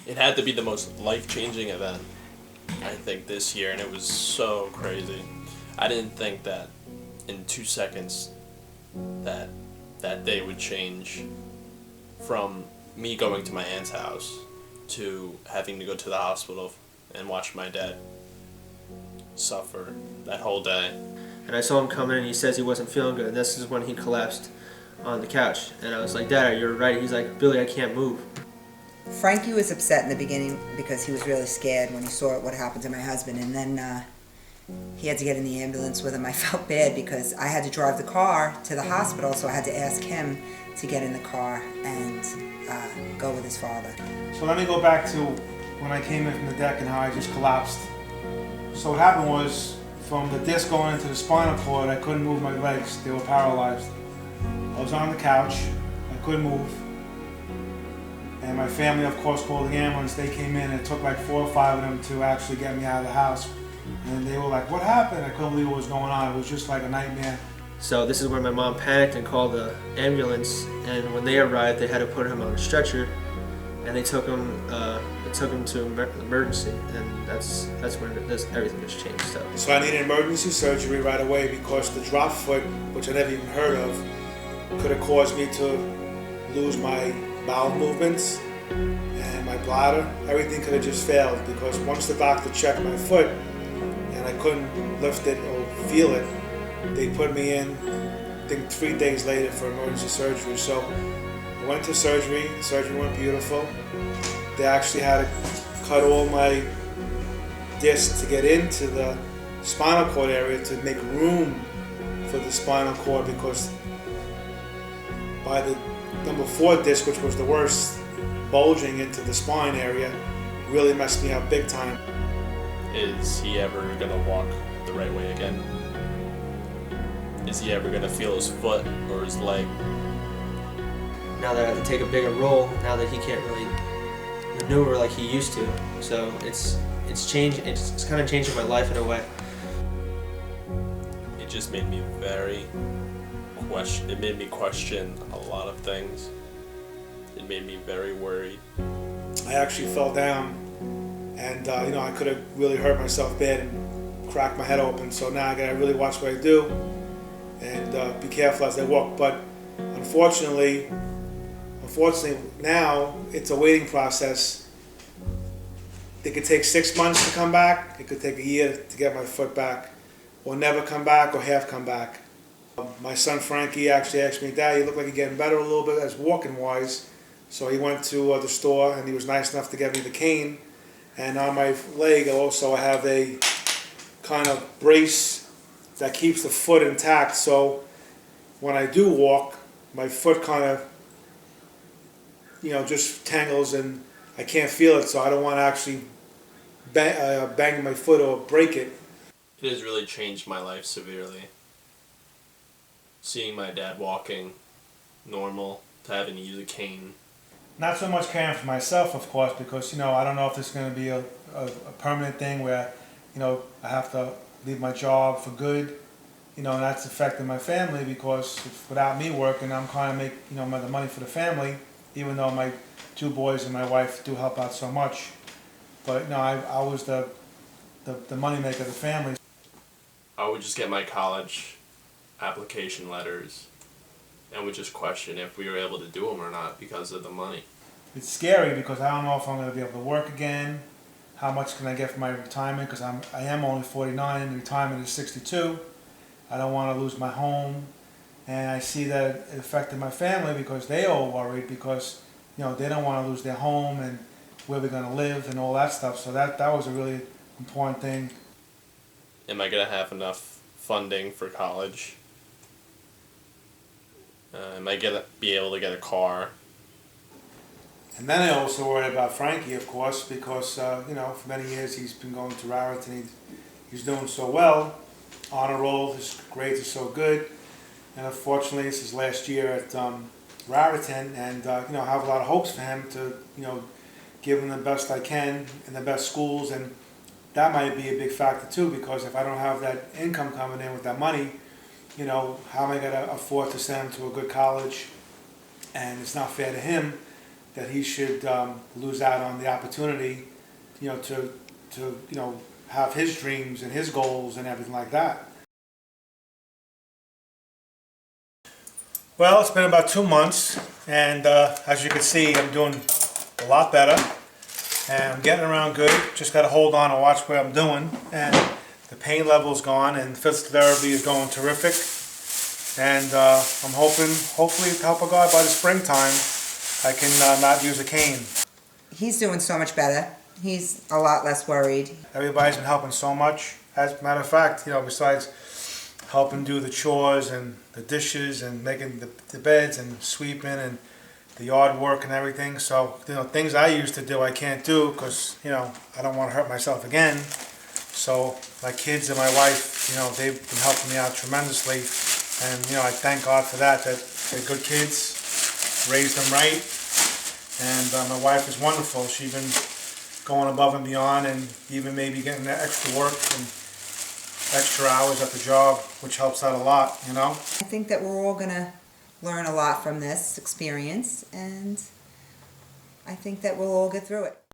It had to be the most life-changing event, I think, this year, and it was so crazy. I didn't think that in 2 seconds that that day would change from me going to my aunt's house to having to go to the hospital and watch my dad suffer that whole day. And I saw him come in and he says he wasn't feeling good, and this is when he collapsed on the couch. And I was like, Dad, you're right. He's like, Billy, I can't move. Frankie was upset in the beginning because he was really scared when he saw what happened to my husband, and then he had to get in the ambulance with him. I felt bad because I had to drive the car to the hospital, so I had to ask him to get in the car and go with his father. So let me go back to when I came in from the deck and how I just collapsed. So what happened was, from the disc going into the spinal cord, I couldn't move my legs. They were paralyzed. I was on the couch. I couldn't move. And my family, of course, called the ambulance. They came in, and it took like 4 or 5 of them to actually get me out of the house. And they were like, what happened? I couldn't believe what was going on. It was just like a nightmare. So this is where my mom panicked and called the ambulance, and when they arrived, they had to put him on a stretcher, and they took him to emergency, and that's when everything just changed. So I needed emergency surgery right away because the drop foot, which I never even heard of, could have caused me to lose my bowel movements and my bladder. Everything could have just failed because once the doctor checked my foot and I couldn't lift it or feel it, they put me in, I think 3 days later, for emergency surgery. So I went to surgery. The surgery went beautiful. They actually had to cut all my discs to get into the spinal cord area to make room for the spinal cord, because by the number 4 disc, which was the worst, bulging into the spine area, really messed me up big time. Is he ever gonna walk the right way again? Is he ever gonna feel his foot or his leg? Now that I have to take a bigger role, now that he can't really maneuver like he used to, so it's changed. It's kind of changing my life in a way. It just made me It made me question a lot of things. It made me very worried. I actually fell down, and I could have really hurt myself bad and cracked my head open. So now I gotta really watch what I do and be careful as I walk. But unfortunately, now it's a waiting process. It could take 6 months to come back. It could take a year to get my foot back, or never come back, or half come back. My son Frankie actually asked me, Dad, you look like you're getting better a little bit as walking wise. So he went to the store and he was nice enough to get me the cane. And on my leg also I have a kind of brace that keeps the foot intact. So when I do walk, my foot kind of, just tangles and I can't feel it. So I don't want to actually bang my foot or break it. It has really changed my life severely. Seeing my dad walking normal to having to use a cane. Not so much caring for myself, of course, because I don't know if this is going to be a permanent thing where I have to leave my job for good, and that's affecting my family, because without me working, I'm kind of make the money for the family, even though my 2 boys and my wife do help out so much. But I was the money maker of the family. I would just get my college application letters and would just question if we were able to do them or not because of the money. It's scary because I don't know if I'm going to be able to work again. How much can I get for my retirement? Because I am only 49 and retirement is 62. I don't want to lose my home, and I see that it affected my family because they all worried because they don't want to lose their home and where we're going to live and all that stuff. So that was a really important thing. Am I going to have enough funding for college? Am I going to be able to get a car? And then I also worry about Frankie, of course, because for many years he's been going to Raritan. He's doing so well, honor roll. His grades are so good, and unfortunately, this is his last year at Raritan, and I have a lot of hopes for him to give him the best I can in the best schools, and that might be a big factor too, because if I don't have that income coming in with that money, how am I going to afford to send him to a good college? And it's not fair to him that he should lose out on the opportunity, to have his dreams and his goals and everything like that. Well, it's been about 2 months, and as you can see, I'm doing a lot better, and I'm getting around good. Just got to hold on and watch what I'm doing, and the pain level is gone, and physical therapy is going terrific. And I'm hopefully, with the help of God, by the springtime, I can not use a cane. He's doing so much better. He's a lot less worried. Everybody's been helping so much. As a matter of fact, besides helping do the chores and the dishes and making the beds and sweeping and the yard work and everything. So, things I used to do I can't do because, I don't want to hurt myself again. So my kids and my wife, they've been helping me out tremendously. And, I thank God for that they're good kids, raised them right. And my wife is wonderful. She's been going above and beyond and even maybe getting that extra work and extra hours at the job, which helps out a lot, I think that we're all going to learn a lot from this experience, and I think that we'll all get through it.